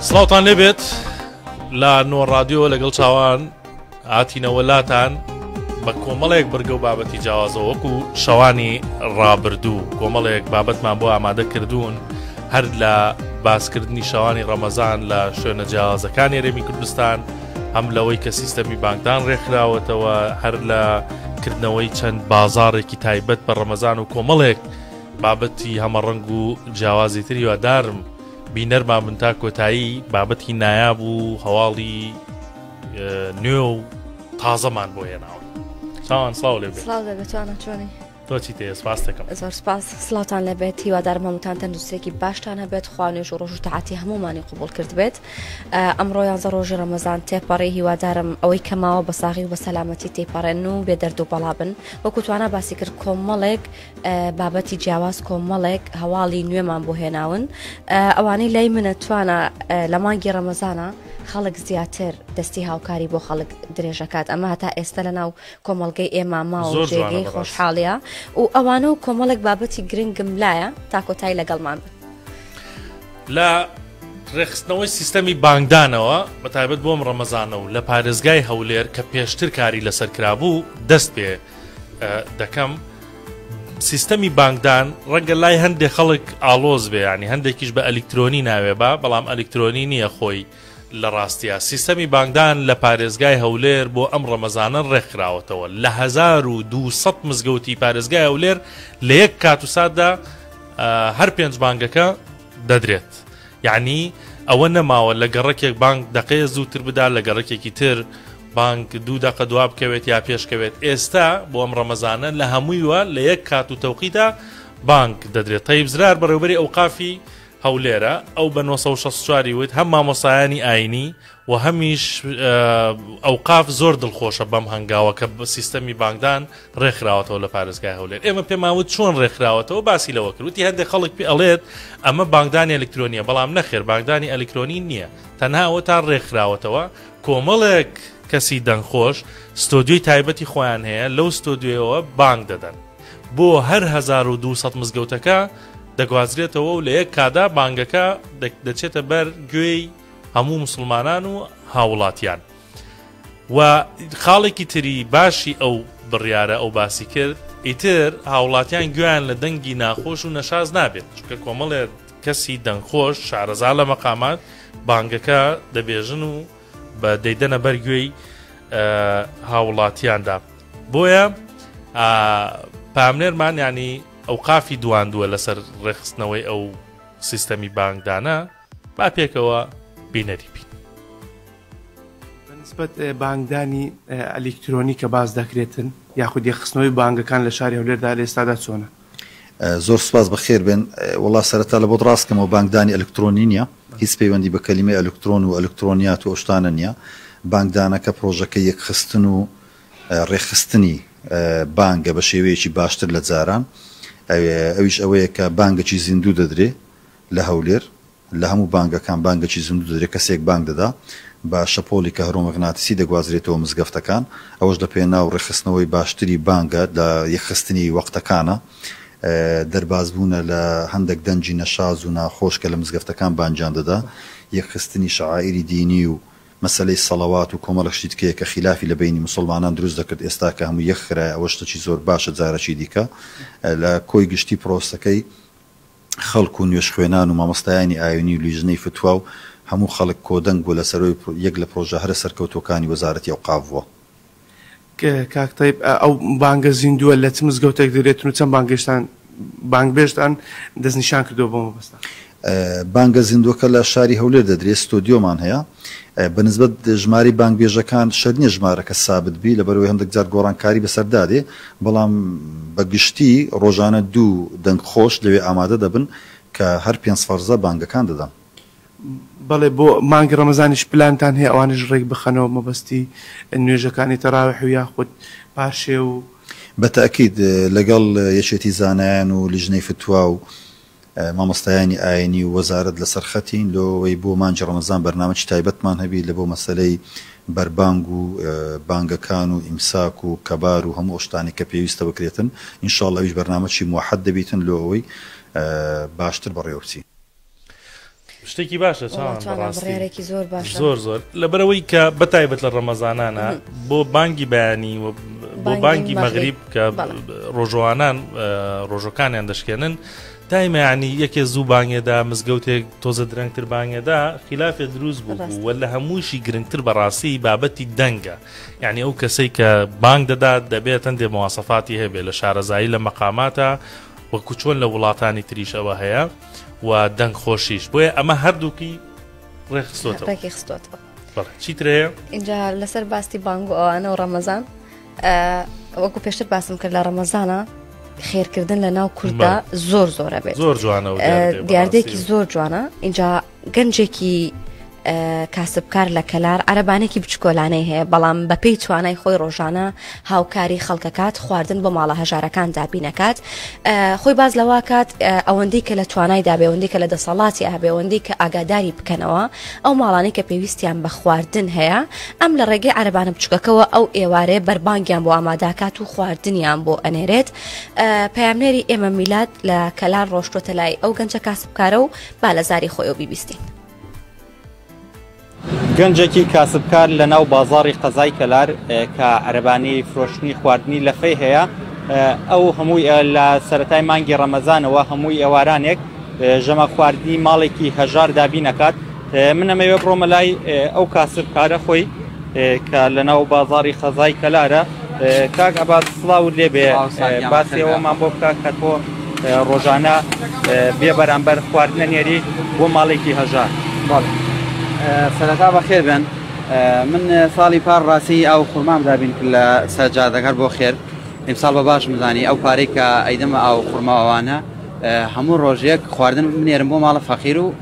سڵاوتان لێبێت لە نۆ ڕادیۆ لەگەڵ چاوان هاتینە وەلاتان بە کۆمەڵێک بەرگە و بابەتی جیاوازەوە وەکو شەوانی ڕابردوو کۆمەڵێک بابەتمان بۆ ئامادە کردوون هەر لە باسکردنی شەوانی ڕەمەزان لە شوێنە جیاوازەکانی هەرێمی کوردستان هەم لەوەی کە سیستەمی بانکدان ڕێکخراوەتەوە هەر لە کردنەوەی چەند بازاڕێکی تایبەت بە ڕەمەزان و کۆمەڵێک بابەتی هەمەڕەنگ و جیاوازی تری وادارم بینەرمان من تا کۆتایی بابەتی نایاب و هەواڵی نوێ و تازەمان بۆ هێناوە. چاوان سڵاو لێبێت. سڵاو دەبێتوانە چۆنی؟ تۆ چی تێ سپاس دەکەم. زۆر سپاس. سڵاوتان لەبێت هیوادارم هەمووتان تەندروستێکی باشتان هەبێت خوا نوێژ و ڕۆژ و تەعاتی هەموومانی قوبوڵ کرد بێت. ئەمڕۆ 11 ڕۆژی ڕەمەزان تێپەڕی هیوادارم ئەوەی کەماوە بە ساغی و بە سەلامەتی تێپەڕێن و بێ دەرد و بەڵا بن وەکو توانە باسی کرد کۆمەڵێک بابەتی جیاواز کۆمەڵێک هەواڵی نوێمان بۆ هێناون ئەوانەی لای منە توانە لە مانگی ڕەمەزانە خەڵک زیاتر دەستی هاوکاری بۆ خەڵک درێژەکات ئەمە هەتا ئێستا لە ناو کۆمەڵگەی ئێمە ماوە و جێگەی خۆشحاڵیە و ئەوانە و کۆمەڵێک بابەتی گرنگم لایە تا کۆتایی لەگەڵمان بن. لە ڕێخستنەوەی سیستەمی بانکدانەوە بەتایبەت بۆم ڕەمەزانە و لە پارێزگای هەولێر کە پێشتر کاری لەسەر کرابوو دەست پێ دەکەم سیستەمی بانکدان ڕەنگە لای هەندێک خەڵک ئالۆز بێ ینی هەندێکیش بە ئەلیکترۆنی ناوێ بە بەڵام ئەلیکترۆنی نییە خۆی لە ڕاستیە سیستەمی بانکدان لە پارێزگای هەولێر بۆ ئەم ڕەمەزانە ڕێکخراوەتەوە لە 1200 مزگەوتی پارێزگای هەولێر لە یەک کات و ساتدا هەر 5 بانگەکە دەدرێت یعنی ئەوە نەماوە لە گەڕەکێک بانک دقەیە زووتر بدا لە گەڕەکێکی تر بانک 2 دقە دواب بکەوێت یا پێشکەوێت ئێستا بۆ ئەم ڕەمەزانە لە هەموویوە لە یەک کات و تەوقیدا بانک دەدرێت تەیب زرار بەڕێوەبەری ئەوقافی هەولێرە ئەو بە 964 وت هەم مامۆسایانی ئاینی و هەمیش ئەوقاف زۆر دڵخۆشە بەم هەنگاوە کە سیستەمی بانکدان ڕێکخراوەتەوە لە پارێزگای هەولێر ئێمە پێماوت چۆن ڕێکخراوەتەوە باسی لەوە کردوتی هەندێک خەڵک پێ ئەڵێت ئەمە بانکدانی ئەلکترۆنیە بەڵام نەخێر بانکدانی ئەلکترۆنی نییە تەنها ئەوە تا ڕێکخراوەتەوە کۆمەڵێک کەسی دەنگخۆش ستۆدیۆی تایبەتی خۆیان هەیە لەو ستۆدیۆیەوە بانک دەدەن بۆ هەر 1200 مزگەوتەکە دەگوازرێتەوە و لە یەک کادا بانگەکە دەچێتە بەر گوێی هەموو مسلمانان و هاوڵاتیان و خاڵێکی تری باشی ئەو بڕیارە ئەو باسی کرد ئیتر هاوڵاتیان گویان لە دەنگی ناخۆش و نەشاز نابێت چونکە کۆمەڵێت کەسی دەنگخۆش شارەزا لە مەقامات بانگەکە دەبێژن و بە دەیدەنە بەر گوێی هاوڵاتیاندا بۆیە پامنێرمان ینی ئەوقافی دواندووە لەسەر ڕێخستنەوەی ئەو سیستەمی بانکدانە با پێکەوە بینەری بین بەنسبەت بانکدانی ئەلکترۆنی کە باز دەکرێتن یاخود یەخستنەوەی بانگەکان لە شاری هەولێردا لە ئێستادا چۆنە؟ زۆر سپاس بەخێر بێن وڵا سەرەتا لە بۆ ڕاستکەمەوە بانکدانی ئەلکترۆنی نییە هیچ پەیوەندی بە کەلیمەی ئەلکترۆن و ئەلکترۆنیات و ئەوشتانە نییە بانکدانەکە پرۆژەکە یەکخستن و ڕێخستنی بانگە بە شێوەیەکی باشتر لە جاران ئەویش ئەوەیە کە بانگەکی زیندوو دەدرێ لە هەولێر لە هەموو بانگەکان بانگەکی زیندوو دەدرێت کەسێک بانگ دەدا بە شەپۆلی کە هەرۆمەغناتیسی دەگوازرێتەوە مزگەفتەکان ئەوەش لە پێناو ڕێخستنەوەی باشتری بانگە لە یەخستنی وەختەکانە دەربازبوونە لە هەندێک دەنجی نەشاز و ناخۆش کە لە مزگەفتەکان بانجان دەدا یەخستنی شەعائیری دینی و مەسەلەی سەڵەوات و کۆمەڵێک شتی تکەیە کە خلافی لە بینی مسلمانان دروست دەکرد ئێستا کە هەموو یەخرای ئەوە شتێکی زۆر باشە جارەکی دیکە لە کۆی گشتی پرۆستەکەی خەڵک و نوێش خوێنان و مامۆستایانی ئاینی و لیژنەی فتووە و هەموو خەڵک کۆدەنگ بوو لەسەرەوەی یەک لە پرۆژە هەرە سەرکەوتوەکانی وەزارەتی ئەوقاف بووە. کاکتەیب ئەو بانگە زیندووە لە چ مزگەوتێک دەرێتن و چەند بانگێشتان بانگبێشتان دەستنیشان کردو بۆ مەبەستا؟ بانگە زیندوەکە لە شاری هەولێر دەدرێت ستۆدیۆمان هەیە بەنسبەت ژماری بانگبێژەکان شەرنیە ژمارەکە سابت بی لەبەرەوەی هەندێک جار گۆڕانکاری بەسەردادێ بەڵام بە گشتی ڕۆژانە 2 دەنگخۆش لەوێ ئامادە دەبن کە هەر 5 فەرزە بانگەکان دەدەن. بەڵێ بۆ مانگی ڕەمەزانیش پلانتان هەیە ئەوانش ڕێک بخەنەوە مەبەستی نوێژەکانی تەراویح و یاخود پاشێ و بەتاکید لەگەڵ یەکێتی زانایان و لیژنەی فتووە و مامۆستایانی ئاینی و وەزارەت لەسەر خەتین لەوەی بۆ مانگی ڕەمەزان بەرنامەی تایبەتمان هەبی لە بۆ مەسەلەی بەربانگ و بانگەکان و ئیمساک و کەبار و هەموو شتانی کە پێویستە بکرێتن ئینشاڵڵ ئەویش بەرنامەی موحەد دەبیتن لۆ ئەوەی باشتر بەڕێوەچی. شتێکی باشە ڕێارێکی زۆر باشە زۆر لەبەرەوەی کە بەتایبەت لە ڕەمەزانانە بۆ بانگی بەیانی و بۆ بانگی مەغریب کە ڕۆژوانان ڕۆژەکانیان دەشکێنن دایمەیانی یەکێ زوو بانگێدا مزگەوتێک تۆزە درەنگتر بانگێدا خلافێ دروست بوو وە لە هەمووشی گرنگتر بەڕاستی بابەتی دەنگە یعنی ئەو کەسەی کە بانگ دەدات دەبێت هەندێ مواصفاتی هەبێ لە شارەزایی لە مەقاماتە وەکو چۆن لە وڵاتانی تریشەوە هەیە و دەنگ خۆشیش بۆیە ئەمە هەردووکی ڕێخستۆتەوە چیترەیە اینجا لەسەر باستی بانگ و ئەوانە و ڕەمەزان وەکو پێشتر باسم کرد لە ڕەمەزانە خێرکردن لە ناو کووردا زۆر زۆرە بێت زۆر جوانە دیاردێکی زۆر جوانە اینجا گەنجێکی کاسبکار لە کەلار عەرەبانێکی بچکۆلانەی هەیە بەڵام بەپێی توانای خۆی ڕۆژانە هاوکاری خەڵکەکات خواردن بۆ ماڵە هەژارەکان دابینەکات خۆی باز لەواکات ئەوەندەی کە لە توانای دابێ ئەوەندەی کە لە دەسەڵاتی هەبێ ئەوەندەی کە ئاگاداری بکەنەوە ئەو ماڵانەی کە پێویستیان بە خواردن هەیە ئەم لە ڕێگەی عەرەبانە بچووکەکەوە ئەو ئێوارێ بەربانگیان بۆ ئاماداکات و خواردنیان بۆ ئەنێرێت پەیامنێری ئێمە میلاد لە کەلار ڕۆشتۆتە لای ئەو گەنجە کاسبکارە و با لە زاری خۆی بیبیستین گەنجێکی کاسبکار لە ناو بازاڕی قەزای کەلار کە عەرەبانی فرۆشتنی خواردنی لەفەی هەیە ئەو هەمووی لە سەرەتای مانگی ڕەمەزانەوە هەمووی ئێوارانێک ژەمە خواردنی ماڵێکی هەژار دابینەکات من ئەمەوێ بڕۆمە لای ئەو کاسبکارە خۆی کە لە ناو بازاڕی قەزای کەلارە کاک ئەبات سڵاو لێبێ باسیەوەمان بۆ بکە کە تۆ ڕۆژانە بێ بەرامبەر خواردنە نێری بۆ ماڵێکی هەژار سەرەتا بەخێر بن من ساڵی پار ڕاستی ئەو خورمام دابین لە سەرجادەکەر بۆ خێر ئیمساڵ بە باش مزانی ئەو پارەی کە ئەیدەمە ئەو خورماوانە هەموو ڕۆژێک خواردن بنێرم بۆ ماڵە فەقیر و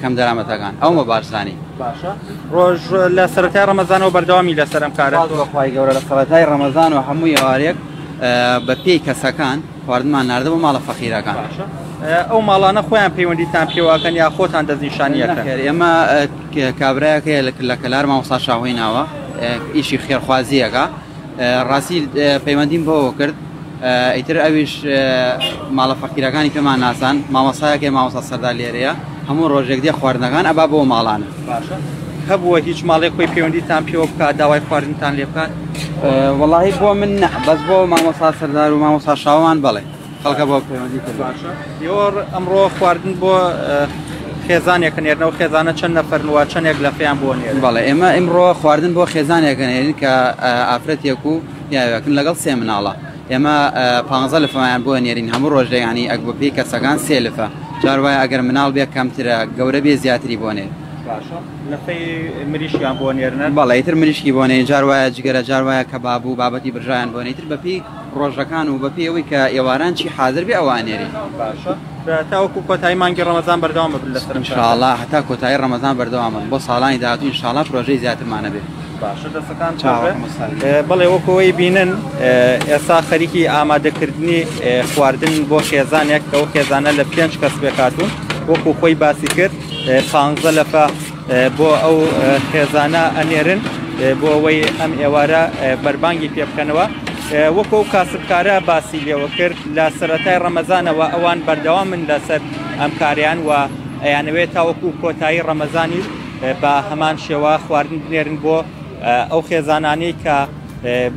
کەم دەرامەتەکان ئەومە باشزانی باشە ڕۆژ لە سەرەتای ڕەمەزانەوە بەردەوامی لەسەر ئەم کارە خی گەورە لە سەرەتای ڕەمەزان و هەمووی ئەوارێک بە پێی کەسەکان خواردنمان ناردە بۆ ماڵە فەقیرەکان ئەو ماڵانە خۆیان پەیوەندیتان پێواکەن یا خۆتان دەستنیشانیەکەن ئێمە کابراایەکەیە لە کەلار مامۆستا شاهۆی ناوە ئیشی خێرخوازیەکە ڕاستی پەیوەندیم بۆەوە کرد ئیتر ئەویش ماڵە فەقیرەکانی پێمان ناسان مامۆسایەکێ مامۆستا سەردا لێرەیە هەموو ڕۆژێک دێ خواردنەکان ئەبا بۆ ماڵانە باشە هەبووە هیچ ماڵێک خۆی پەیوەندیتان پێوە بکات داوای خواردنتان لێ بکات وەڵاهی بۆ من بەس بۆ مامۆستا سەردار و مامۆستا شاوان بڵێ خەڵکە بۆ پەیوەندی کرد باشە دیۆر ئەمڕۆ خواردن بۆ خێزانێکە نێرنەوە خێزانە چەند نەفەرنەوە چەندێک لە فیان بۆ نێر بەڵێ ئێمە ئیمڕۆ خواردن بۆ خێزانێکە نێرین کە ئافرەتێک و یاوەکن لەگەڵ سێ مناڵە ئێمە 15 لەفەمایان بۆ نێرین هەموو ڕۆژدەیانی ئەک بۆ پێی کەسەکان سێ لەفە جار وایە ئەگەر مناڵ بێ کەمترە گەورە بێ زیاتری بۆ نێر لەفەی مریشیان بۆ نێرنە بەڵێ ئیتر مریشکی بۆ نێ جار وایە جگەرە جار وایە کە بابوو بابەتی برژایان بۆ نێتر بەپی ڕۆژەکان و بەپی ئەوەی کە ئێواران چی حاضر بێ ئەوانێری باشە تاوەکو کۆتایی مانگی ڕەمەزان بەردەوامە لەسەر ئینشاءالله هەتا کۆتایی ڕەمەزان بەردەوامن بۆ ساڵانی داهاتوو ئینشاءالله پرۆژەی زیاترمانە بێت باشە دەستەکان بەڵێ وەکەوەی بینن ئێستا خەریکی ئامادەکردنی خواردن بۆ خێزانێک کە ئەو خێزانە لە 5 کەس بێکاتون وەکو خۆی باسی کرد 15 لەفە بۆ ئەو خێزانە ئەنێرن بۆ ئەوەی ئەم ئێوارە بەربانگی پێ بکەنەوە وەکو کاسبکارە باسی لێوە کرد لە سەرەتای ڕەمەزانەوە ئەوان بەردەوامن لەسەر ئەم کاریان و ئەیانەوێت تاوەکو کۆتایی ڕەمەزانی بە هەمان شێوە خواردن بنێرن بۆ ئەو خێزانانەی کە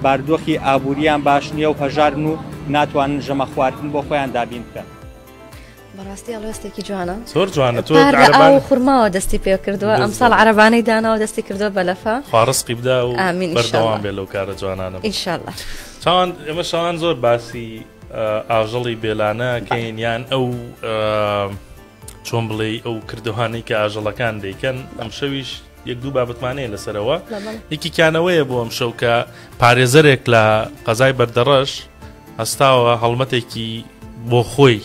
باردۆخی ئابووریان باش نییە و هەژارن و ناتوانن ژەمە خواردن بۆ خۆیان دابین بکەن بەڕاستی ئەڵێستێکی جوانە زۆر جوانە تۆ ئەو خورماوە دەستی پێ کردووە ئەمساڵ عەرەبانەی داناوە دەستی کردووە بەلەفە خوارزقی بدا و بەردەوام بێ لەو کارە جوانانە ئینشاءالله چاوان ئێمە شەوان زۆر باسی ئاژەڵی بێلانە کەین یان ئەو چۆن بڵێ ئەو کردوهانەی کە ئاژەڵەکان دەیکەن ئەم شەویش یەک دوو بابەتمانەیە لەسەرەوە یەکی کانەوەیە بۆ ئەم شەو کە پارێزەرێک لە قەزای بەردەڕەش هەستاوە هەڵمەتێکی بۆ خۆی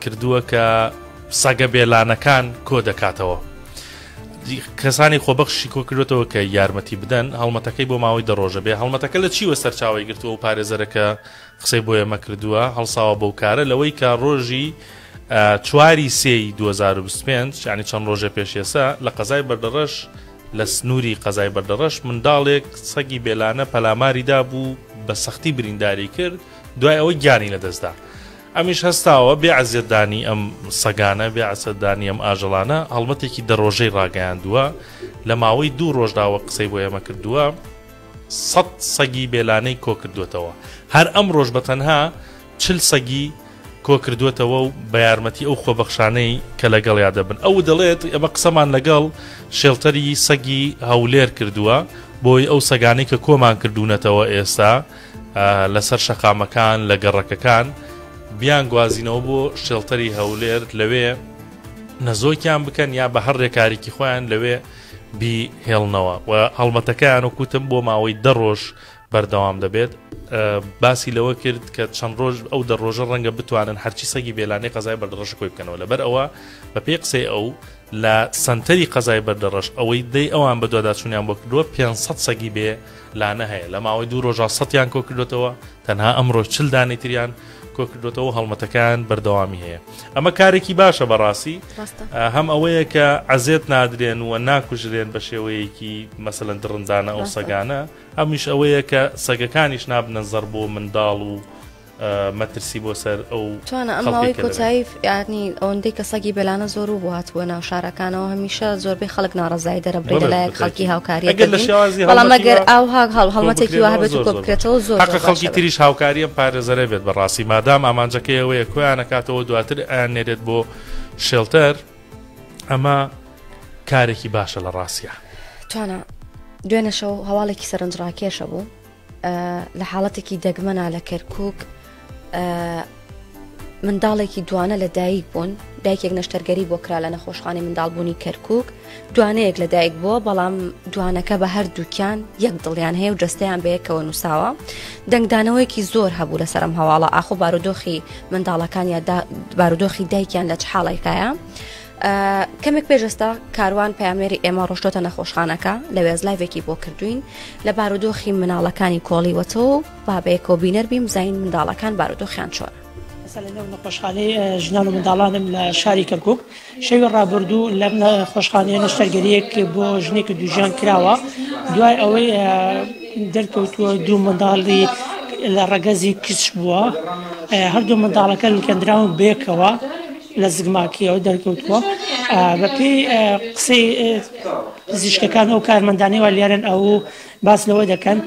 کردووە کە سەگە بێلانەکان کۆ دەکاتەوە کەسانی خۆبەخشی کۆ کردوێتەوە کە یارمەتی بدەن هەڵمەتەکەی بۆ ماوەی دەڕۆژە بێ هەڵمەتەکە لە چیوە سەرچاوی گرتووە و پارێزەرەکە قسەی بۆ ئێمە کردووە هەڵساوە بەو کارە لەوەی کە ڕۆژی 4 سێی 2025 یعنی چەند ڕۆژە پێش ئێستا لە قەزای بەردەڕەش لە سنووری قەزای بەردەڕەش منداڵێک سەگی بێلانە پەلاماریدا بوو بە سەختی برینداری کرد دوای ئەوەی گیانی لەدەستدا ئەمیش هەستاوە بێعزیێتدانی ئەم سەگانە بێعزیێتدانی ئەم ئاژەڵانە هەڵمەتێکی دەڕۆژەی ڕاگەیاندووە لە ماوەی 2 ڕۆژداوە قسەی بۆ ئێمە کردووە 100 سەگی بێلانەی کۆ کردوێتەوە هەر ئەم ڕۆژ بەتەنها 40 سەگی کۆ کردوێتەوە و بە یارمەتی ئەو خۆبەخشانەی کە لەگەڵیا دەبن ئەو دەڵێت ئەمە قسەمان لەگەڵ شێڵتەری سەگی هەولێر کردووە بۆی ئەو سەگانەی کە کۆمان کردوونەتەوە ئێستا لەسەر شەقامەکان لە گەڕەکەکان بیان گوازینەوە بۆ شێڵتەری هەولێر لەوێ نەزۆکیان بکەن یا بە هەر ڕێکارێکی خۆیان لەوێ بیهێڵنەوە و هەڵمەتەکەیان وکوتم بۆ ماوەی 10 ڕۆژ بەردەوام دەبێت باسی لەوە کرد کە چەند ڕۆژ ئەو 10 ڕۆژە ڕەنگە بتوانن هەرچی سەگی بێلانەی قەزای بەردەڕەش کۆی بکەنەوە لەبەر ئەوە بە پێی قسەی ئەو لە سنتەری قەزای بەردەڕەش ئەوەی دەی ئەوان بە دوواداچوونیان بۆ کردووە 500 سەگی بێلانە هەیە لە ماوەی 2 ڕۆژە 100یان کۆ کردوێتەوە تەنها ئەمڕۆ 40 دانەی تریان کۆ کردوێتەوە هەڵمەتەکان بەردەوامی هەیە ئەمە کارێکی باشە بەڕاستی هەم ئەوەیە کە عەزێت نادرێن و ناکوژرێن بە شێوەیەکی مەسەلەن درڕندانە ئەو سەگانە هەمیش ئەوەیە کە سەگەکانیش نابنە زەر بۆ منداڵ و مەترسی بۆ سەر ئەو توانە ئەماوەی کۆتایی یعنی ئەوەندەی کە سەگی بێلانە زۆر و بۆ هاتووە ناو شارەکانەوە هەمیشە زۆربەی خەڵک ناڕەزایی دەرەبڕێ لەلایەک خەڵکی هاوکاری بەڵام ئەگەر ئاو هەڵمەتێکی وا هەبێت و کۆ بکرێتەوە زۆر خەڵکی تریش هاوکاریە پارێزەرە بێت بەڕاستی مادام ئامانجەکەی ئەوەیە کۆیان نەکاتەوە دواتر ئایان نێرێت بۆ شێڵتەر ئەمە کارێکی باشە لە ڕاستیە توانە دوێنە شەو هەواڵێکی سەرنجڕاکێشە بوو لە حاڵەتێکی دەگمەنا لە کەرکووک منداڵێکی دوانە لە دایک بوون دایکێک نەشتەرگەری بۆ کرا لە نەخۆشخانەی منداڵبوونی کەرکووک دوانەیەک لە دایک بووە بەڵام دوانەکە بە هەردووکیان یەک دڵیان هەیە و جەستەیان بەیەکەوە نووساوە دەنگدانەوەیەکی زۆر هەبوو لە سەرم هەواڵە ئاخۆ بارودۆخی منداڵەکان یا بارودۆخی دایکیان لە چ حاڵێکایە کەمێک پێشستا کاروان پامێری ئێمە ڕۆشتۆتە نەخۆشخانەکە لە وێزلایڤێکی بۆ کردوین لە بارودۆخی مناڵەکانی کۆڵیوەتەوە بابەیەکەوە بینەربیم زین منداڵەکان بارودۆخیان چۆنە لەو نەخۆشخانەی ژنان و منداڵانم لە شاری کەرکووک شەوی ڕابردوو لەم نەخۆشخانەیە نەشتەرگەریەک بۆ ژنێک دووژیان کراوە دوای ئەوەی دەرکەوتووە دوو منداڵی لە ڕەگەزی کچ بووە هەردوو منداڵەکە لکەندراون بێکەوە لە زگماکیەوە دەرکەوتووە بەپێی قسەی پزیشکەکان و کارمەندانەوە لێرن ئەو باس لەوە دەکەن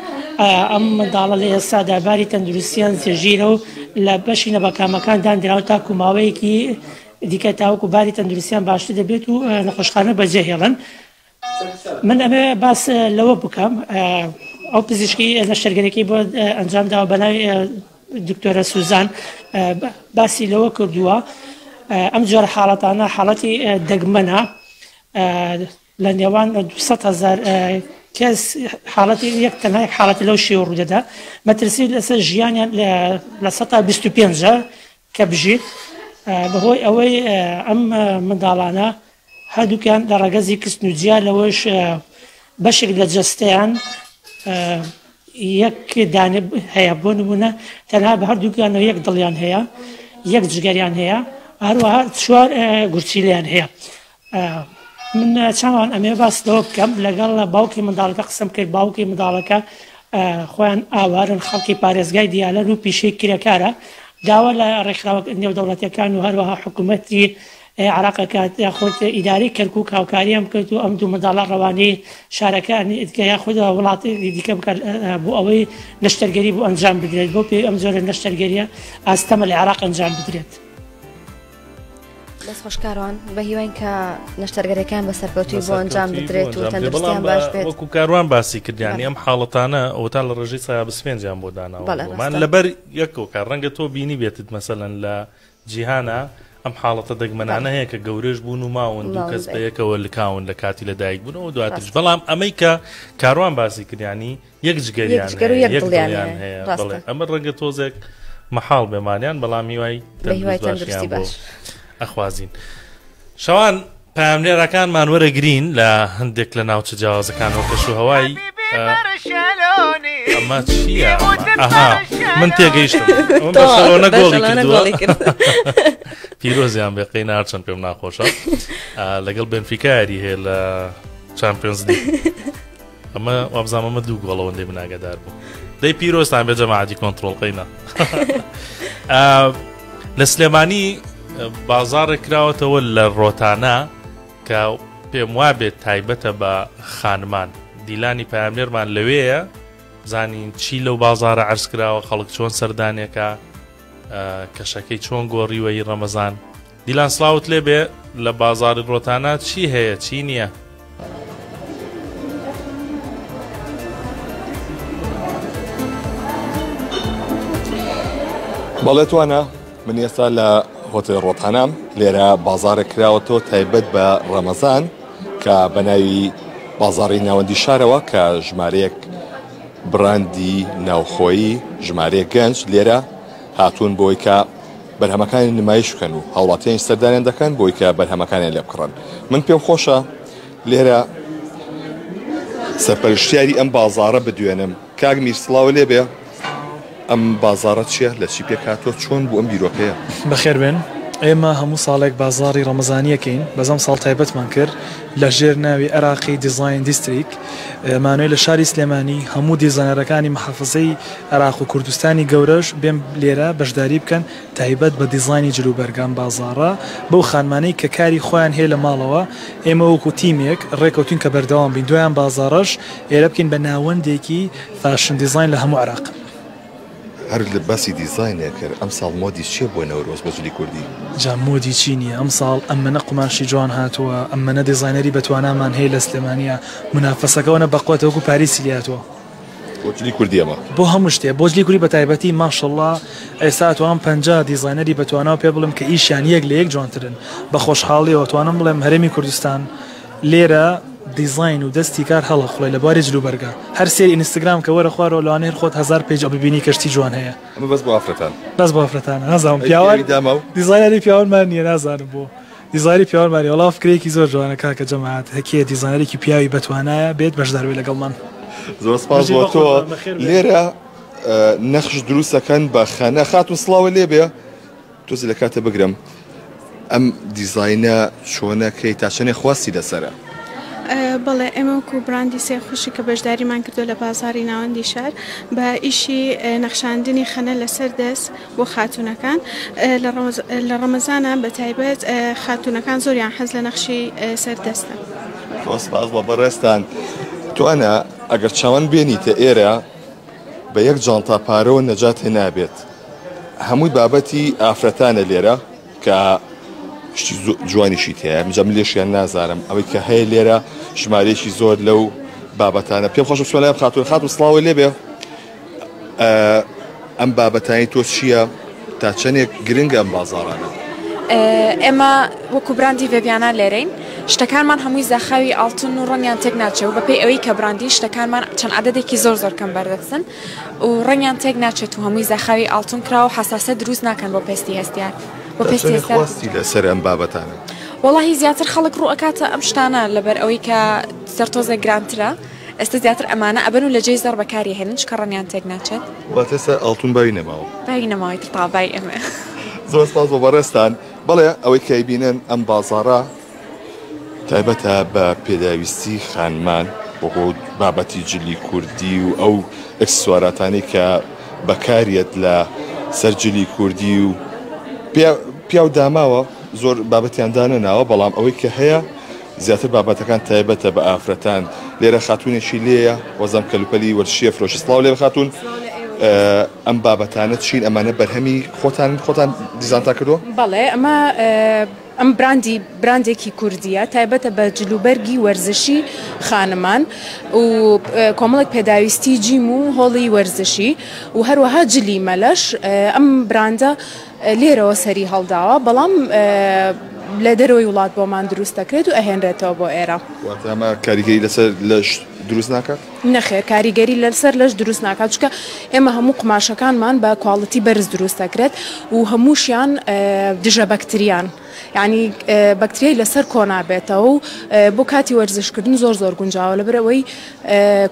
ئەم منداڵە لە ئێستا داباری تەندروستیان زێژیرە و لە بەشی نەبەکامەکان دانراوە تاکو ماوەیەکی دیکە تاوەکو باری تەندروستیان باشتر دەبێت و نەخۆشخانە بەجێهێڵن من ئەمێ باس لەوە بکەم ئەو پزیشکی نەشتەرگەرێکی بۆ ئەنجام داوە بەناوی دکتۆرە سوزان باسی لەوە کردووە ئەم جۆرە حاڵەتانە حاڵەتی دەگمەنە لە نێوان 200,000 کەس حاڵەتی یەک تەنها یەک حاڵەتی لەو شێوە ڕوودەدا مەترسی لەسەر ژیانیان لە 125 کە بژیت بەهۆی ئەوەی ئەم منداڵانە هەردووکیان لە ڕەگەزی کست و جیا لەوەش بەشێک لە جەستەیان یەک دانێ هەیە بۆ نمونە تەنها بە هەردووکیانەوە یەک دڵیان هەیە یەک جگەریان هەیە هەروەها 4 گورچیلیان هەیە من چاوان ئەمێ باس لەوە بکەم لەگەڵ باوکی منداڵەکە قسم کرد باوکی منداڵەکە خۆیان ئاوارن خەڵکی پارێزگای دیالەر و پیشەی کرێکارە داوا لە ڕێکخراوە نێودەوڵەتیەکان و هەروەها حکوومەتی عراقەکە یاخۆت ئیداری کەرکووک هاوکاریان کرد و ئەم دوو منداڵە ڕەوانەی شارەکانی ئیدکە یاخود وڵاتی دیکە بکات بۆ ئەوەی نەشتەرگەری بۆ ئەنجام بدرێت بۆ پێی ئەم جۆرە نەشتەرگەریە ئاستەمە لە عراق ئەنجام بدرێت دەست خۆشکاران بە هیوان کە نەشتەرگەرەکان بە سەرکەوتوی بۆ ئەنجام بدرێت و تەندروستیان باش بێت وەکو کاروان باسی کردیانی ئەم حاڵەتانە ئەوتا لە ڕێژەی سایە بسپێنجیان بۆ داناوەمان لەبەر یەکۆکە ڕەنگە تۆ بینی بێتت مەسەلەن لە جیهانە ئەم حاڵەتە دەگمەنانە هەیە کە گەورەش بوون و ماون دوو کەس بەیەکەوە لکاون لە کاتی لە دایک بوونەوە دواترش بەڵام ئەمەی کە کاروان باسی کردیانی یەک جگەریان هەیە ئەمە ڕەنگە تۆزێک مەحاڵ بێمانیان بەڵام هیوای تەندروستی باش ئەخوازین شەوان پامنێرەکانمان وەرەگرین لە هەندێک لە ناوچە جیاوازەکانەوە کەش و هەوای ئەمە چییە؟ ئەها من تێگەیشتم بەشەڵۆنە گۆڵی کردووە پیرۆزیان بێ قەینار چەند پێم ناخۆشە لەگەڵ بنفیکاری هەیە لە چامپیۆنز لیگ ئەمە وابزانام ئەمە 2 گۆڵەوەندەی من ئاگادار بوو دەی پیرۆزتان بێ جەماعەتی کۆنتڕۆڵ قەینا لە سلێمانی بازارێک کراوەتەوە لە ڕۆتانە کە پێم وابێت تایبەتە بە خانمان دیلانی پامێرمان لەوەیە زانین چی لەو بازارە عرض کراوە خەڵک چۆن سەردانێکە کەشەکەی چۆن گۆڕیوەی ڕەمەزان دیلان سڵاوت لێ بێ لە بازاری ڕۆتانە چی هەیە چی نییە؟ بەڵێتوانە من ئێستا لە هۆتێل ڕۆتانام لێرە بازارێک کراوەتەوە تایبەت بە ڕەمەزان کە بە ناوی بازاڕی ناوەندی شارەوە کە ژمارەیەک براندی ناوخۆیی ژمارەیەک گەنج لێرە هاتوون بۆی کە بەرهەمەکانی نمایش بکەن و هەوڵاتیان سەردانیان دەکەن بۆی کە بەرهەمەکانیان لێ بکڕن من پێم خۆشە لێرە سەرپەرشتیاری ئەم بازارە بدوێنم کاک میرسڵاو لێ بێ ئەم بازارە چییە لە چی پێک هاتووە چۆن بوو ئەم بیرۆکەیە بەخێر بێن ئێمە هەموو ساڵێک بازاری ڕەمەزانیەکەین بەزەم ساڵ تایبەتمان کرد لە ژێر ناوی عێراقی دیزاین دیستریک مانوێ لە شاری سلێمانی هەموو دیزاینەرەکانی محافزەی عێراق و کوردستانی گەورەش بێن لێرە بەشداری بکەن تایبەت بە دیزاینی جلوبەرگان بازارە بەو خانمانەی کە کاری خۆیان هەیە لە ماڵەوە ئێمە وەکو تیمێک ڕێکەوتین کە بەردەوام بین دویان بازارەش ئێرە بکەین بە ناوەندێکی فاشن دیزاین لە هەموو عێراق هەر لە باسی دیزاینێ کرد ئەم ساڵ مۆدی چیە بۆ نەورۆز بە جلی کوردی جا مۆدی چی نییە ئەم ساڵ ئەممەنە قوماشی جوان هاتووە ئەممەنە دیزاینەری بەتوانامان هەیە لە سلێمانیە منافەسەکەەوە بەقوتەوەکو پاریسی لاتوە بۆ جلی کوردی ئەمە بۆ هەموو شتێ بۆ جلی کوردی بە تایبەتی ماشەڵڵا ئێستا توان 50 دیزاینەری بەتوانەوە پێ بڵم کە ئیشیان یەک لە یەک جوانترن بە خۆشحاڵیەوە توانم بڵێم هەرێمی کوردستان لێرە دیزاین و دەستی کار هەڵەخڵی لە باری جلوبەرگە هەر سێری ئینستاگرام کە وەرە خوارەوە لەوانەیە خۆت 1000 پیج ببینی کەشتی جوان هەیە ئەمە بەس بۆ ئافرەتان بەس بۆ ئافرەتانە نازانم پیاوە دیزاینەری پیاوەمان نییە نازانم بۆ دیزایری پیاوەمانی وڵاو فکرێکی زۆر جوانە کاکە جەماعەت هەکیە دیزاینەرێکی پیاوی بەتوانایە بێت بەشداروی لەگەڵمان زۆر سپاس بۆ تۆ لێرە نەخش دروستەکەن بە خانە خاتون سڵاوە لێ بێ تۆزی لە کاتە بگرم ئەم دیزاینە چۆنەکەی تا چەنێ خواستی لەسەرە بەڵێ ئێمە وەکو براندی سێخوشی کە بەشداریمان کردو لە بازاری ناوەندی شار بە ئیشی نەخشاندنی خەنە لەسەر دەست بۆ خاتونەکان لە ڕەمەزانە بە تایبەت خاتونەکان زۆریان حەز لە نەخشی سەردەستە سپاس بە بەڕێستان توانە ئەگەر چاوەن بێنیتە ئێرە بە یەک جانتا پارەوە نەجات هێنابێت هەمووی بابەتی ئافرەتانە لێرە کە شتی جوانیشی هەیە مجام لێشیان نازارم ئەوەی کە هەیە لێرە ژمارەیەکی زۆر لەو بابەتانە پێم خۆش سوالای خاتون خاتون سڵاوە لێ بێ ئەم بابەتانی تۆ چییە تا چەندێک گرنگە ئەم بازاڕانە ئێمە وەکو براندی ڤێڤیانە لێرەین شتەکانمان هەمووی زاخاوی ئاڵتون و ڕەنیان تێک ناچێت و بەپێی ئەوەی کە براندی شتەکانمان چەند عەدەدێکی زۆر زۆر کەم بەردەچن و ڕەنیان تێک ناچێت و هەمووی زاخاوی ئاڵتون کراوە حساسە دروست ناکەن بۆ پێستی هەستیار خواستی لەسەر ئەم بابەتانە وەڵاهی زیاتر خەڵک ڕوو ئەکاتە ئەم شتانە لەبەر ئەوەی کە سەرتۆزە گرانترە ئێستا زیاتر ئەمانە ئەبن و لە جێی زۆر بەکاری هێنن چکە ڕەنیان تێک ناچێت واتەسە ئاڵتون باوی نەماوە باوی نەماوەی تر تاڤای ئێمە زۆر سپاس بۆ بەڕێستان بەڵێ ئەوەی کە بینن ئەم بازاڕە تایبەتە بە پێداویستی خانمان بۆ بابەتی جلی کوردی و ئەو ئەکسسواراتانی کە بەکاریەت لە سەر جلی کوردی و پیاو داماوە زۆر بابەتیاندانە ناوە بەڵام ئەوەی کە هەیە زیاتر بابەتەکان تایبەتە بە ئافرەتان لێرە خاتونێکی لێیە وەزەم کەلوپەلی وەرشیە فرۆشی سڵاو لێ خاتون ئەم بابەتانە چین ئەمانە بەرهەمی خۆتان دیزانتا کردووە؟ بەڵێ ئەمە ئەم براندێکی کوردیە تایبەتە بە جلوبەرگی وەرزشی خانمان و کۆمەڵێک پێداویستی جیم و هۆڵی وەرزشی و هەروەها جلی مەلەش ئەم براندە لێرەوە سەری هەڵداوە بەڵام لە دەرەوەی وڵات بۆمان دروست دەکرێت و ئەهێنرێتەوە بۆ ئێرە ئەمە کاریگەری لەسەر لەش دروست ناکات؟ نەخێر کاریگەری لەسەر لەش دروست ناکات چکە ئێمە هەموو قماشەکانمان بە کواڵەتی بەرز دروست دەکرێت و هەمووشیان دژە بەکتریان یعنی بەکتریای لەسەر کۆنابێتەوە و بۆ کاتی وەرزشکردن زۆر زۆر گونجاوە لەبەرەوەی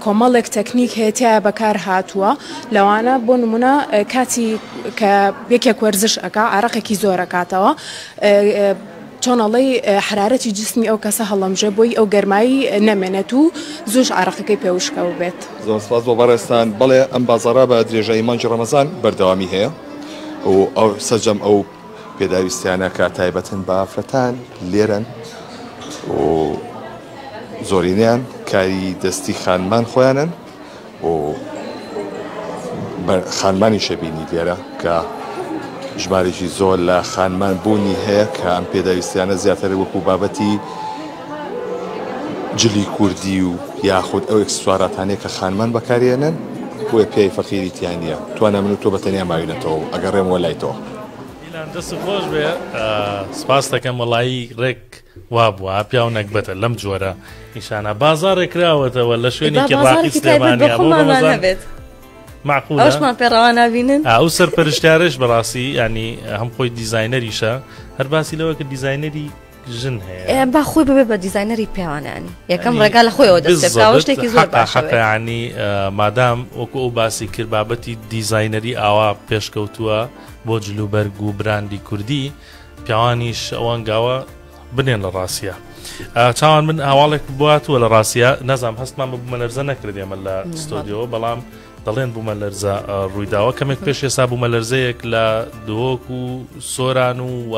کۆمەڵێک تەکنیک هەیە بەکار هاتووە لەوانە بۆ نمونە کاتی کە یەکێک وەرزش ئەکا عەرەقێکی زۆر ئەکاتەوە چۆنەڵی حرارەتی جسمی ئەو کەسە هەڵەمژێ بۆی ئەو گەرمایی نەمێنێت و زۆش عەرەقەکەی پێوشکەوە بێت زۆر سپاس بۆ بەڕێستان بەڵێ ئەم بازاڕە بە درێژایی مانگی ڕەمەزان بەردەوامی هەیە و ئەو سەرجەم ئەو پێداویستیانە کە تایبەتن بە ئافرەتان لێرەن و زۆرینیان کاری دەستی خانمان خۆیانن و خانمانی شەبینی لێرە کە ژمارێکی زۆر لە خانمان بوونی هەیە کە ئەم پێداویستیانە زیاتر وەکو بابەتی جلی کوردی و یاخود ئەو ئەکسسواراتانەیە کە خانمان بەکارێنن بۆیە پێی فەقیریتیان نییە توانە من و تۆ بەتەنیا ماوینەتەوە ئەگەڕێمەوە لایتەوە دەست خۆش بێ سپاس دەکەم وەڵایی ڕێک وابووە پیا و نەکبەتە لەم جۆرە نیشانە بازارێک کراوەتەوە لە شوێنێکی ڕاقی سلێمانیا معقولە ئەوشمان پێڕەوا نابینن ئەو سەرپەرشتیارش بەڕاستی ینی هەم خۆی دیزاینەریشە هەر باسی لەوە کە دیزاینەری ژن هەیە با خۆی ببێ بە دیزاینەری پیاوانانی یەکەم ڕێگا لە خۆیەوە دەستێتاوە شتێکی زۆر ینی مادام وەکو ئەو باسی کرد بابەتی دیزاینەری ئاوا پێشکەوتووە بۆ جلوبەرگ و براندی کوردی پیاوانیش ئەوەنگاوە بنێن لە ڕاستیە چاوان من هەواڵێک بواتوە لە ڕاستیە نەزانم هەستمان بە بوومەلەرزە نەکرد ئێمە لە ستۆدیۆ بەڵام دەڵێن بوومەلەرزە ڕوویداوە کەمێک پێش ێستا بوومەلەرزەیەک لە دۆک و سۆران و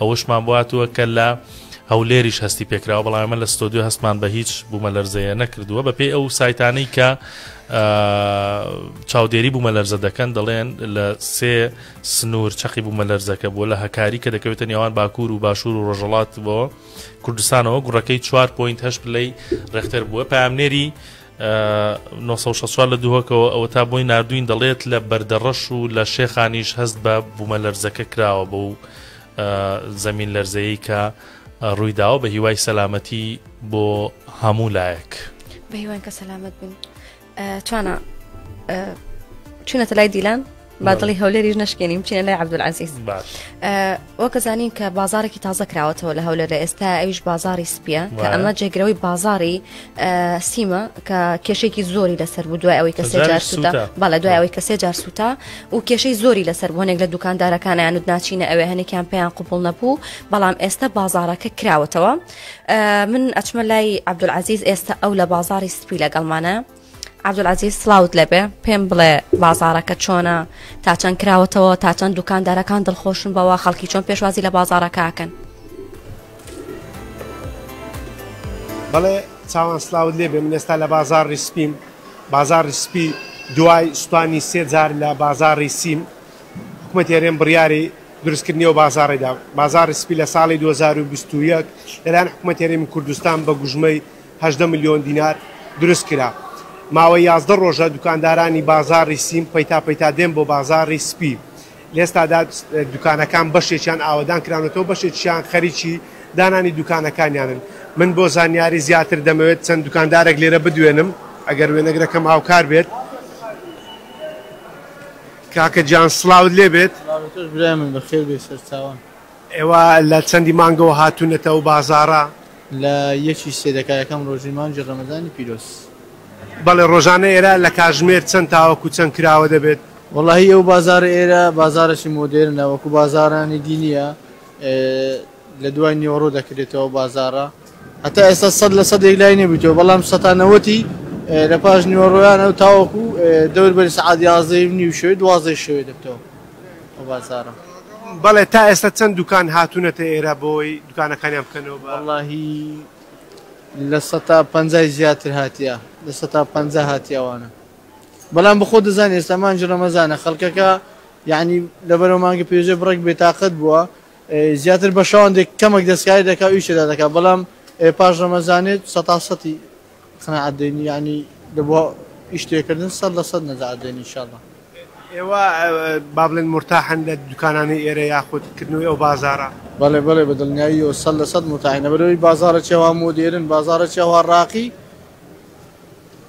ئەوەشمان بواتوە کە لە هەولێریش هەستی پێکراوە بەڵام ئێمە لە ستۆدیۆ هەستمان بە هیچ بوومەلەرزەیە نەکردووە بەپێی ئەو سایتانەی کە چاودێری بوومەلەرزە دەکەن دەڵێن لە 3 سنوور چەقی بوومەلەرزەکە بۆ لە هەکاری کە دەکەوێتە نێوان باکوور و باشوور و ڕۆژەڵات بۆ کوردستانەوە گوڕەکەی 4.8 پلەی ڕێختەر بووە پامنێری 964 لە دووهۆکەوە ئەوە تا بۆی نردوین دەڵێت لە بەردەڕەش و لە شێخانیش هەست بە بوومەلەرزەکە کراوە بۆ زەمین لەرزەیە کە ڕوویداوە بە هیوای سەلامەتی بۆ هەموو لایەک بە هیوان کە سەلامەت بن توانە چونەتە لای دیلان با دڵی هەولێریش نشکێنیم چینە لای عەبدولعەزیز وەکە زانین کە بازارێکی تازە کراوەتەوە لە هەولێرە ئێستا ئەویش بازاری سپیە کە ئەمە جێگرەوەی بازاری سیمە کە کێشێکی زۆری لەسەر بوو دوای ئەوەی کە سێجار سووتە بەڵێ دوای ئەوەی کە سێجار سووتە و کێشەی زۆری لەسەر بوو هەنێک لە دوکاندارەکانە یان ناچینە ئەوێ هەنێکیان پێیان قوبوڵ نەبوو بەڵام ئێستا بازارەکە کراوەتەوە من ئەچمە لای عەبدولعەزیز ئێستا ئەو لە بازاری سپی لەگەڵمانە عەبدولعەزیز سڵاوت لەبێ پێم بڵێ بازارەکە چۆنە تا چەند کراوەتەوە تا چەند دوکاندارەکان دڵخۆشن بەوە خەڵکی چۆن پێشوازی لە بازارەکەکەن بەڵێ چاوان سلااوت لێبێ من ئێستا لە بازاری سپیم بازاری سپی دوای سوستانی 3 جار لە بازاری سیم حکومەت هێرێن بڕیاری دروستکردنیەوە بازارێدا بازاری سپی لە ساڵی 2021 لەلایەن حکومەت هێرێمی کوردستان بە گوژمەی 18 ملیۆن دینار دروست کرا ماوەی 11 ڕۆژە دوکاندارانی بازاری سیم پەیتا دێن بۆ بازاری سپی لێستادا دوکانەکان بەشێکیان ئاوەدان کرانەوە بەشێکیان خەریکی دانانی دوکانەکانیانن من بۆ زانیاری زیاتر دەمەوێت چەند دوکاندارێک لێرە بدوێنم ئەگەر وێنەگرەکەم هاوکار بێت کاکە جان سڵاوت لێ بێت من بەخێر بێ سەرچاوان ئێوە لە چەندی مانگەوە هاتوونەتەوە بازارە لە یەکی سێدەکایەکەم ڕۆژی مانگی ڕەمەزانی پیرۆز بەڵێ ڕۆژانە ئێرە لە کاژمێر چەند تاوەکو چەند کراوە دەبێت وەڵاهی ئەو بازارە ئێرە بازارەی مۆدێرنە وەکو بازارانی دینیە لە دوای نیوەڕۆ دەکرێتەوە بازارە هەتا ئێستا 100% لای نەبییتەوە بەڵام 90 لە پاش نیوەڕۆیان ئەو تاوەکو دەوروبەری سەعات 11 شوێ 12 شوێ دەبتەوە ئەو بازارە بەڵێ تا ئێستا چەند دوکان هاتوونەتە ئێرە بۆی دوکانەکانیان بکەنەوە وەڵاهی لە 150 زیاتر هاتیە لە 150 هاتیاوانە بەڵام بەخۆ دەزانێت ئێستا مانگی ڕەمەزانە خەڵکەکە یعنی لەبەرەوە مانگە پێویستە بڕێک بێتاقەت بووە زیاتر بە شەوانێک کەمێک دەستکاری دەکات ئیشدا دەکات بەڵام پاش ڕەمەزانێت 100% قناعەت دێنی یعنی لەبۆ ئیشتێکردن 100% نەزاعەت دێنی ئینشاءڵڵا ئێوە با بڵێن مرتاحن لە دوکانانی ئێرە یاخودکردنەوەی ئەو بازارە بەڵێ بەڵێ بە دڵنیاییەوە 100% مرتاحینە بەرەوەی بازارە چێوا مۆدێرن بازارە چێوا ڕاقی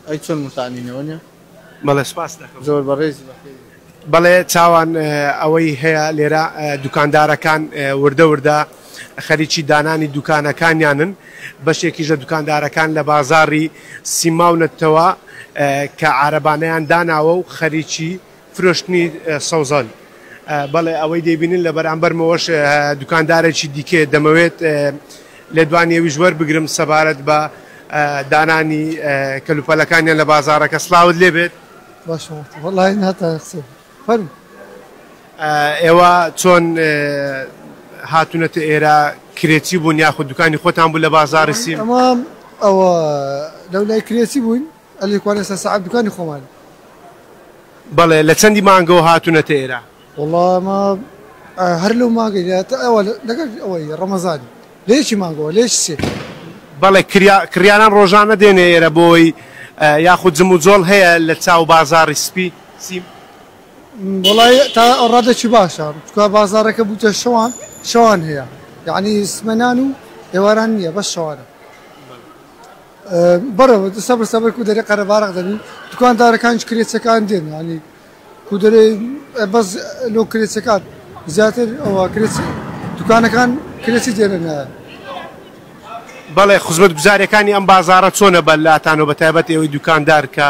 ئەی چۆن مرتاحینەوە نیە بەڵێ سپاس دەکەم زۆر بەڕێزی بەڵێ چاوان ئەوەی هەیە لێرە دوکاندارەکان وردە خەریکی دانانی دوکانەکانیانن بەشێکیش لە دوکاندارەکان لە بازاری سیماونەتەوە کە عارەبانەیان داناوە و خەریکی فرۆشتنی سەوزەل بەڵێ ئەوەی دەیبینن لە بەرامبەرمەوەش دوکاندارێکی دیکێ دەمەوێت لە دوانیەویش وەربگرم سەبارەت بە دانانی کەلوپەلەکانیان لە بازارەکە سڵاوت لێ بێت باش والله هاتا قسە فەرم ئێوە چۆن هاتوونەتە ئێرە کرێچی بوون یاخود دوکانی خۆتان بوو لە بازاڕی سیم؟ ئەمە ئەوە لەو لای کرێچی بووین ئەلێکوانە سەعات دوکانی خۆمان. بەڵێ لە چەندی مانگەوە هاتوونەتە ئێرە؟ وڵڵا ئەمە هەر لەو مانگەی ئەوە لەگەڵ ئەوەی ڕەمەزانی لێکی مانگەوە لێش سێ. بەڵێ کریانان ڕۆژانە دێنێ ئێرە بۆی یاخود جم و جۆڵ هەیە لە چاو بازاڕی سپی سیم؟ وڵای تا ئەو ڕادێکی باشە چکە بازارەکە بووتە شەوان هەیە یعنی سمەنان و ئێواران نییە بەس شەوانە. بەرەوە سەبر سەبەر کودەرێ قەرەبارەق دەبین دوکاندارەکانش کرێچەکان دێن ینی کودەرێ بەس لەو کرێچەکان زیاتر ئەوە دوکانەکان کرێچی دێنە. بەڵێ خزمەت گوزاریەکانی ئەم بازارە چۆنە بەلاتان و بەتایبەت ئێوەی دوکاندار کە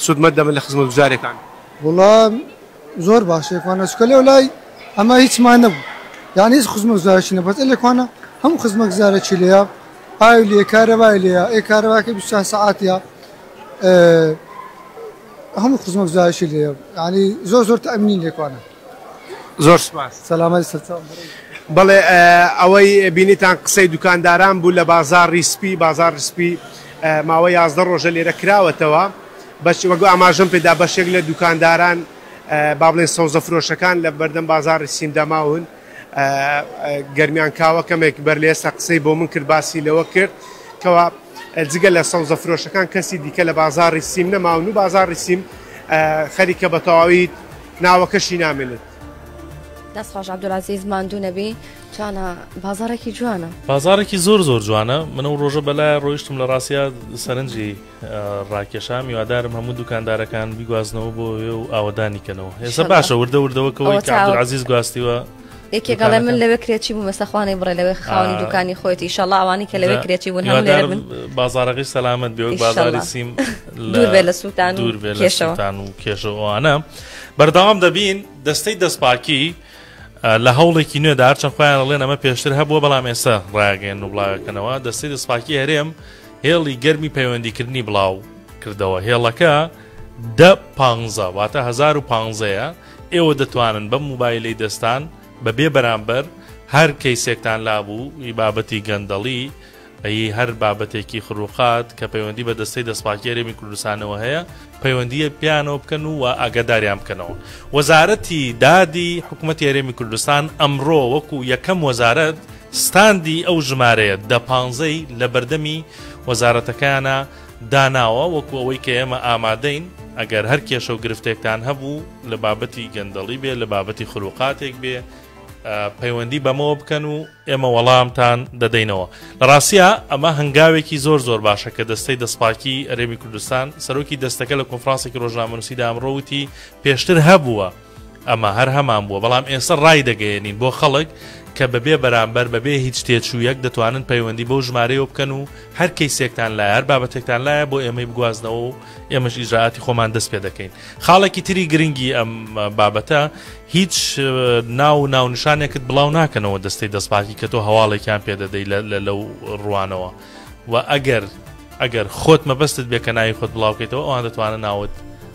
سودمەت دەمە لە خزمەت گوزاریەکان؟ وڵام زۆر باشێکوانە چکە لێو لای ئەمە هیچمان نەبوو یان هیچ خزمەت گوزارێکی نەبەت لێکوانە هەموو خزمەت گوزارێکی لێە ئاو لێ کارەبای لێە کارەباکە 24 ساعاتە هەموو خزمەت گوزارێکی لێە ینی زۆر تەمینین لێکوانە. زۆر سپاس. سەلامەتی سەرچاو. بەڵێ ئەوەی بینیتان قسەی دوکانداران بوو لە بازاڕی سپی بازاڕی سپی ماوەی 11 ڕۆژە لێرە کراوەتەوە وەگو ئاماژەم پێدا بەشێک لە دوکانداران با بڵێن سەوزە فرۆشەکان لە بەردەم بازاڕی سیم دەماون گەرمیان کاوە کەمێک بەر لە ئێستا قسەی بۆ من کرد باسی لەوە کرد کەوا جگە لە سەوزە فرۆشەکان کەسی دیکە لە بازاڕی سیم نەماون و بازاڕی سیم خەریکە بە تەواوی ناوەکەشی نامێنێت. دەستخۆش عەبدولعەزیز ماندوو نەبی جوانە بازارێکی جوانە بازارێکی زۆر جوانە من ئەو ڕۆژە بەلای ڕۆیشتم لە ڕاستیا سەرنجی ڕاکێشام میوادارم هەموو دوکاندارەکان بیگوازنەوە بۆ و ئاوەدانیکەنەوە هێستا باشە وردەوەکەوەی کە عەبدولعەزیز گواستیوە یەکێکەڵێ من لەوێ کرێکی بوو مەسەخوانەی بڕێ لەوێ خاوەنی دوکانی خۆیەتی ئیشەڵڵا ئەوانی کە لەوێ کرێکی بوون هەموو لێرە بن بازارەکەی سەلامەت بێ وەک بازاری سیم دوور بێ لە سووتان و کێشەوانە بەردەوام دەبین دەستەی دەستپاکی لە هەوڵێکی نوێدا هەرچەند خۆیان ئەڵێن ئەمە پێشتر هەبووە بەڵام ئێستا ڕاگەن و بڵاوەکەنەوە دەستەی دەستپاکی هەرێم هێڵی گەرمی پەیوەندیکردنی بڵاو کردەوە هێڵەکە 15 واتە 1500ەیە ئێوە دەتوانن بەم موبایلەی دەستان بەبێ بەرامبەر هەر کەیسێکتان لابوو بابەتی گەندەڵی هەر بابەتێکی خروقات کە پەیوەندی بە دەستەی دەستپاکی هەرێمی کوردستانەوە هەیە پەیوەندیە پیانەوە بکەن و ئاگاداریان بکەنەوە. وەزارەتی دادی حکوومەتی هەرێمی کوردستان ئەمڕۆ وەکو یەکەم وەزارەت ستاندی ئەو ژمارەیە 15 لە بەردەمی وەزارەتەکانە داناوە وەکو ئەوەی کە ئێمە ئامادەین ئەگەر هەر کێشە و گرفتێکتان هەبوو لە بابەتی گەندەڵی بێ لە بابەتی خروقاتێک بێ پەیوەندی بەمەوە بکەن و ئێمە وەڵامتان دەدەینەوە. لە ڕاستیە ئەمە هەنگاوێکی زۆر باشە کە دەستەی دەستپاکی هەرێمی کوردستان سەرۆکی دەستەکە لە کۆنفرانسێکی ڕۆژنامەنووسیدا ئەمڕۆوتی پێشتر هەبووە ئەمە هەر هەمان بووە بەڵام ئێستا ڕای دەگەیەنین بۆ خەڵک کە بەبێ بەرامبەر بەبێ هیچ تێچوویەک دەتوانن پەیوەندی بەو ژمارەیەوە بکەن و هەر کەیسێکتان لایە هەر بابەتێکتان لایە بۆ ئێمەی بگوازنەوە و ئێمەش ئیجراعاتی خۆمان دەست پێ دەکەین. خاڵێکی تری گرنگی ئەم بابەتە هیچ ناونیشانێکت بڵاو ناکەنەوە دەستەی دەستپاکی کە تۆ هەواڵێکیان پێدەدەی لەو ڕوانەوە و ئەگەر خۆت مەبەستت بێ کە ناوی خۆت بڵاوکەیتەوە ئەوان دەتوانن ناوت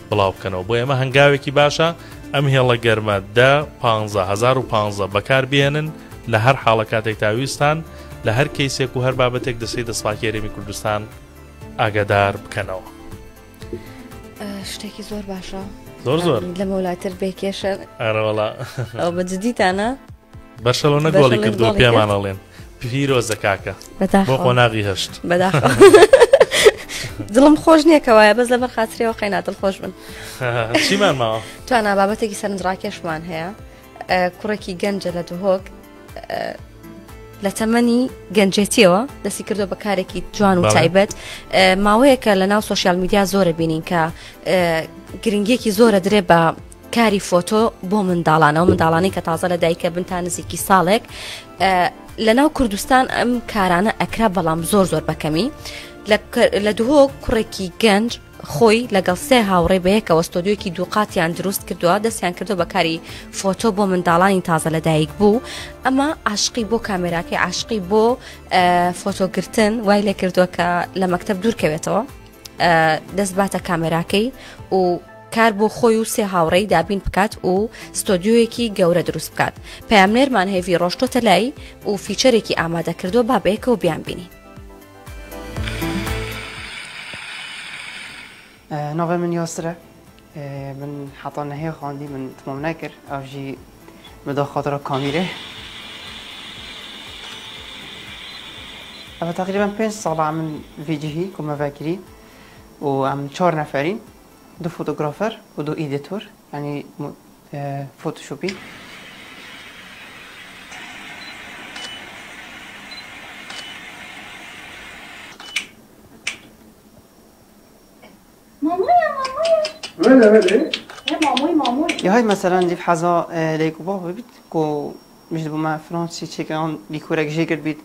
بڵاو بکەنەوە بۆ ئێمە هەنگاوێکی باشە ئەم هێڵە گەرمە 15,015 بەکار بێنن لە هەر حاڵە کاتێک تاویستان لە هەر کەیسێک و هەر بابەتێک دەستەی دەستپاکی هەرێمی کوردستان ئاگادار بکەنەوە. شتێکی زۆر باشە زۆر لە مەولاتر بێکێشە ئەرەوەڵا ئەو بەجددیتانە بەشەڵۆ نەگۆڵی کردو پێمانەڵێن پیرۆزە کاکە بۆ قۆناغی هەشت بەداخە دڵم خۆش نییەکەوایە بەس لەبەر خاترەوە قەینا دڵخۆش بن چیمان ماوە توانە بابەتێکی سەرنجڕاکێشمان هەیە کوڕێکی گەنجە لە دوهۆک لە تەمەنی گەنجێتیەوە دەستی کردو بە کارێکی جوان و تایبەت ماوەیەکە لە ناو سۆشیال میدیا زۆرە بینین کە گرنگیەکی زۆرە درێ بە کاری فۆتۆ بۆ منداڵانەوە منداڵانی کە تازە لە دایکە بن تا نزیکی ساڵێک لە ناو کوردستان ئەم کارانە ئەکرا بەڵام زۆر بەکەمی لە دوهۆک کوڕێکی گەنج خۆی لەگەڵ سێ هاوڕێ بەیەکەوە ستۆدیۆکی دووقاتیان دروست کردووە دەستیان کردو بە کاری فۆتۆ بۆ منداڵانی تازە لە دایک بوو ئەمە عاشقی بۆ کامێراکەی عاشقی بۆ فۆتۆگرتن وای لێ کردووە کە لە مەکتەب دوورکەوێتەوە دەست باتە کامێراکەی و کار بۆ خۆی و سێ هاوڕێی دابین بکات و ستۆدیۆیەکی گەورە دروست بکات پامنێرمان هێوی ڕۆشتۆتە لای و فیچەرێکی ئامادە کردو با بەیەکەوە بیان بینی ناوێ من یاسرە من حتا نەهەیە خواندی من تمام نەکرد ئەوژی بەدا خاطرە کامیرێ ئەوە تقریبا 5 ساڵە من ڤیجیهی کۆمەڤەکری و ئەم 4 نەفەرین 2 فۆتۆگرافەر و 2 ئیدیتۆر یعنی فۆتۆشۆپی یا های مثلا دیف حضا لیکو با ببید کو مش بما فرانسی چکان لیکورک جیگر بید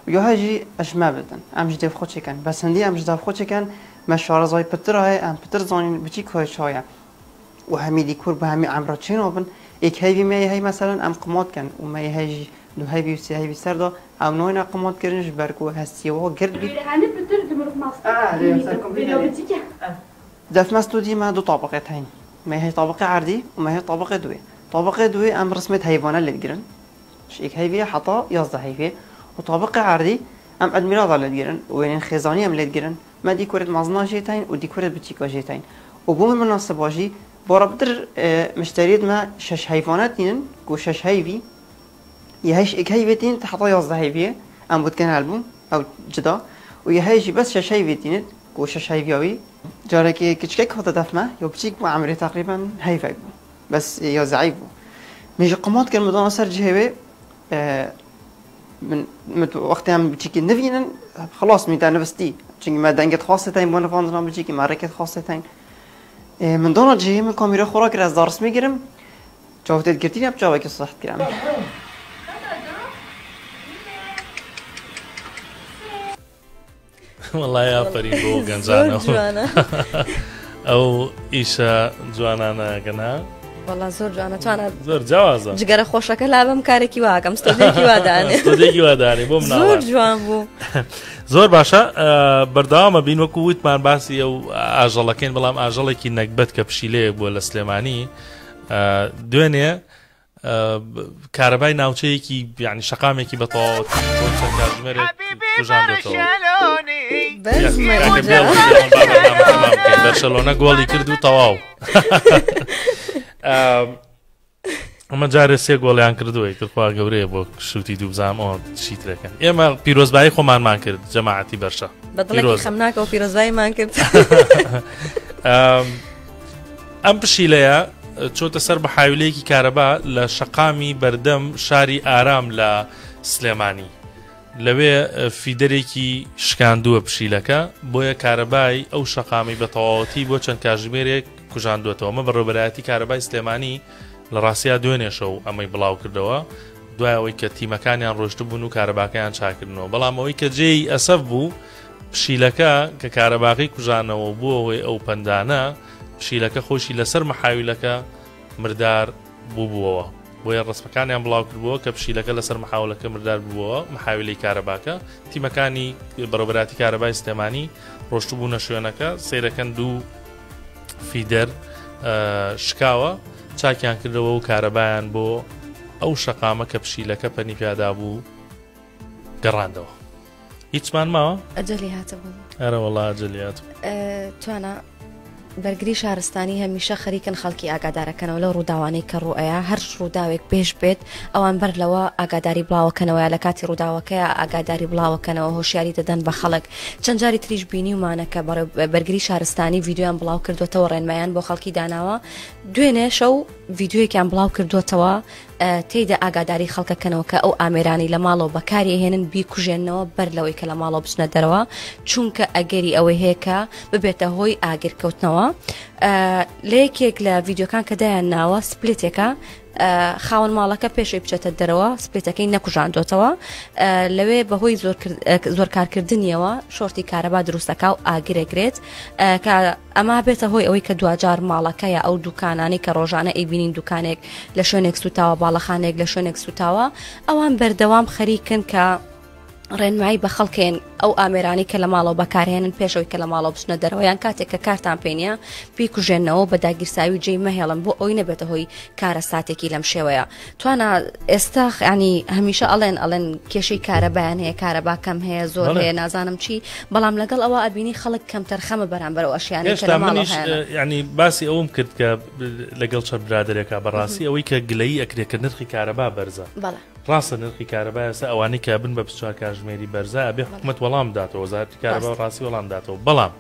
و یا هایی اشما بدن امش دیف خود چکن بس هندی امش دیف خود چکن مشاره زای پتر های ام پتر زانین بچی که شایا و همی لیکور به همی عمرات چین آبن یک هایی می هایی مثلا ام قمات کن و می هایی دو هایی وسی هایی سر دا ام نوعی قمات کردنش برکو هستی و گرد بید دف مستودی ما 2 طابقه هين ما هي طابقه عرضي وما هي طابقه دوي طابقه دوي ام رسمه حيوانات اللي تقرن شيك هيفي حطا يصدى هيفي وطابقه عرضي ام ادميراض اللي تقرن وين خزانيه اللي تقرن ما ديكورت مازنا جيتين وديكورت بتيكو جيتين وبوم المناسبه واجي برابطر مشتريد ما شش حيوانات ين كو شش هيفي يهيش اك هيفيتين تحطا يصدى هيفي ام بتكن البوم او جدا ويهيجي بس شش هيفيتين كو شش هيفيوي جارك كتشكك هذا دفمه يبتيك عمري تقريبا هيفك بس يا زعيب مش قمات كان مدان سر جهبه من وقت هم بتيك نفينا خلاص ميتا نفستي چون ما دنگت خاصه تاين بون فاندنا بتيك معركه خاصه تاين من دون جهه من كاميرا خوراك راس دارس میگیرم جاوتت گرتين بجاوك صح كلام والله يا فريد بو گنجانه او ايشا جوانانا گنا والله زۆر جوانە توانە زۆر جیاوازە جگەرە خۆشەکە لابم کارێکی واکەم ستۆدیۆکی وادانێ ستۆدیۆکی وادانێ بۆ مناڵە زۆر جوان بوو زۆر باشە بەردەوامە بین وەکو وتمان باسی ئەو ئاژەڵەکەین بەڵام ئاژەڵێکی نەکبەت کە پشیلەیەک بووە لە سلێمانی دوێنێ کارەبای ناوچەیەکی یعنی شەقامێکی بەتەواوەتی بۆ چەند کاتژمێرێک کوژاندێتەوە بەرشەلۆنە گۆڵی کرد و تەواو ئەمە جارێ 3 گۆڵیان کردووە ترخوا گەورەیە بۆ شوتی دووبزام ئەوە چیترەکەن ئێمە پیرۆزبایی خۆمانمان کرد جەماعەتی بەرشە بەدڵێکی خەمناکە و پیرۆزباییمان کرد ئەم پشیلەیە چۆتە سەر بە حاویلەیەکی کارەبا لە شەقامی بەردەم شاری ئارام لە سلێمانی لەوێ فیدەرێکی شکاندووە پشیلەکە بۆیە کارەبای ئەو شەقامی بە تەواوەتی بۆ چەند کاتژمێرێک کوژاندوێتەوە ئەمە بەڕێوەبەرایەتی کارەبای سلێمانی لە ڕاستیا دوێنێشە و ئەمەی بڵاو کردەوە دوایەوەی کە تیمەکانیان ڕۆشت بوون و کارەباکەیان چاکردنەوە بەڵام ئەوەی کە جێی ئەسەف بوو پشیلەکە کە کارەباقی کوژانەوە بووە ئەوەی ئەو پەندانە پشیلەکە خۆشی لەسەر مەحاویلەکە مردار بووبووەوە بۆیە ڕسمەکانیان بڵاو کردبووە کە پشیلەکە لەسەر مەحاولەکە مردار بووەوە مەحاویلەی کارەباکە تیمەکانی بەڕێوەبەراتی کارەبای سلێمانی ڕۆشت بوونە شوێنەکە سەیرەکەن دوو فیدەر شکاوە چاکیان کردەوە و کارەبایان بۆ ئەو شەقامە کە پشیلەکە پەنی پیادا بوو گەڕاندەوە هیچمان ماوە؟ ئەجەلی هاتەبوو ئەرە وەڵا ئەجەلی هاتبوو توانە بەرگری شارستانی هەمیشە خەریکن خەڵکی ئاگادارەکەنەوە لە ڕووداوانەی کە ڕوئەیە هەر ڕووداوێک پێش بێت ئەوان بەر لەوە ئاگاداری بڵاوەکەنەوە لە کاتی ڕووداوەکەیە ئاگاداری بڵاوەکەنەوە هۆشیاری دەدەن بە خەڵک چەند جاری تریش بینیومانەکە بەرگری شارستانی ڤیددیۆیان بڵاو کردوێتەوە ڕێنمایان بۆ خەڵکی داناوە دوێنێ شەو ڤیددیۆیەکیان بڵاو کردوێتەوە تێیدا ئاگاداری خەڵکەکەنەوە کە ئەو ئامێرانی لە ماڵەوە بەکاری هێنن بیکوژێنەوە بەر لەوەی کە لە ماڵەوە بچنە دەرەوە چونکە ئەگەری ئەوەی هەیەکە ببێتە هۆی ئاگرکەوتنەوە لە یەکێک لە ڤیددیۆکان کە دایان ناوە سپلێتێکە خاوەن ماڵەکە پێشەی بچێتە دەرەوە سپلێتەکەی نەکوژاندۆتەوە لەوێ بەهۆی زۆر کارکردنیەوە شۆرتی کارەبا دروستەکە و ئاگرێگرێت کە ئەما بێتە هۆی ئەوەی کە دوجار ماڵەکەیە ئەو دوکانانی کە ڕۆژانە ئەیبینین دوکانێک لە شوێنێک سوتاوە باڵەخانێک لە شوێنێک سوتاوە ئەوان بەردەوام خەریکن کە ڕێنمایی بە خەڵکێن ئەو ئامێرانی کە لە ماڵەوە بەکارهێنن پێشەوەی کە لە ماڵەوە بچنە دەرەوەیان کاتێک کە کارتان پێنیە بیکوژێنەوە بە داگیرساوی جێی مەهێڵن بۆ ئەوی نەبێتە هۆی کارە ساتێکی لەم شێوەیە توانە ئێستا ینی هەمیشە ئەڵێن کێشەی کارەبایان هەیە کارەبا کەم هەیە زۆر هەیە نازانم چی بەڵام لەگەڵ ئەوە ئەبینی خەڵک کەمتەر خەمە بەرامبەر ئەو ئەشیانەی کە لە ماڵەوە هەیە ینی باسی ئەوم کرد کە لەگەڵ چەند برادێکە بەڕاستی ئەوەی کە گلەیی ئەکرێت کە نرخی کارەبا بەرزە ڕاستە نرخی کارەبا ئێستا ئەوانەی کە بن بە 24 کاتژمێری بەرزە ئەبێ حکومەت وەڵام داتەوە وەزارەتی کارەبا ڕاستی وەڵام داتەوە بەڵام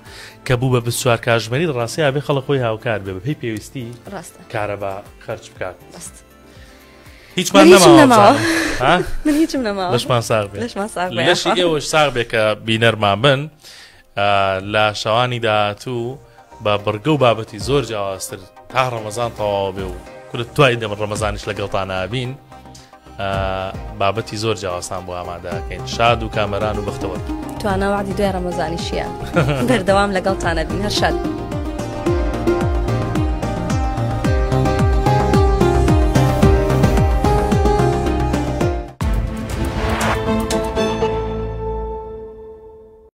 کە بوو بە 24 کاتژمێری ڕاستی ئەبێ خەڵک خۆی هاوکار بێ بەپێی پێویستی کارەبا خەرج بکات هیچمان نەماوە من هیچم نەماوە لەشمان ساغ بێ لەشی ئێوەش ساغ بێ کە بینەرمان بن لە شەوانی داهاتوو بە بڕگە و بابەتی زۆر جیاوازتر تا ڕەمەزان تەواو بێ و کورت توای دەمە ڕەمەزانیش لەگەڵتانە بین بابەتی زۆر جیاوازتان بۆ ئامادەکەین شاد و کامەران و بەختەوەر توانە وعدی دوای ڕەمەزانیشیە بەردەوام لەگەڵتانە بین هەر شاد